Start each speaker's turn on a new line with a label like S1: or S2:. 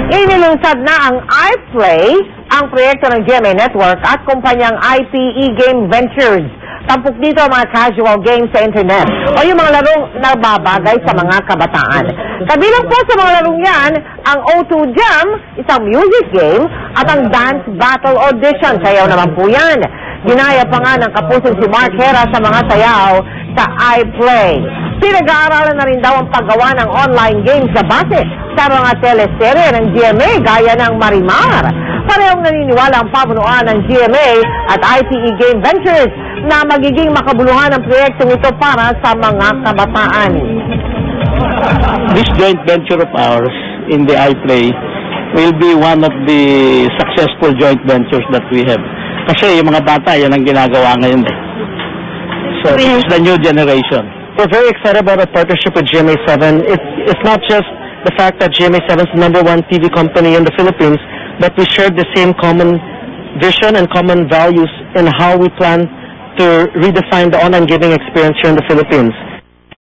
S1: Inilunsad na ang iPlay, ang proyekto ng GMA Network at kumpanyang IPE Game Ventures. Tampok dito ang mga casual games sa internet o yung mga larong nababagay sa mga kabataan. Kabilang po sa mga larong yan, ang O2 Jam, isang music game, at ang Dance Battle Audition. Sayaw naman po yan. Ginaya pa nga ng kapusong si Mark Hera sa mga sayaw sa iPlay. Pinag-aaralan na rin daw ang paggawa ng online games sa base sa mga teleserye ng GMA gaya ng Marimar. Parehong naniniwala ang pamunuan ng GMA at IPE Game Ventures na magiging makabuluhan ang proyektong ito para sa mga kabataan.
S2: This joint venture of ours in the iPlay will be one of the successful joint ventures that we have. Kasi yung mga bata, yan ang ginagawa ngayon. So it's the new generation.
S3: We're very excited about our partnership with GMA7. It's not just the fact that GMA7 is the #1 TV company in the Philippines, but we share the same common vision and common values in how we plan to redefine the online gaming experience here in the Philippines.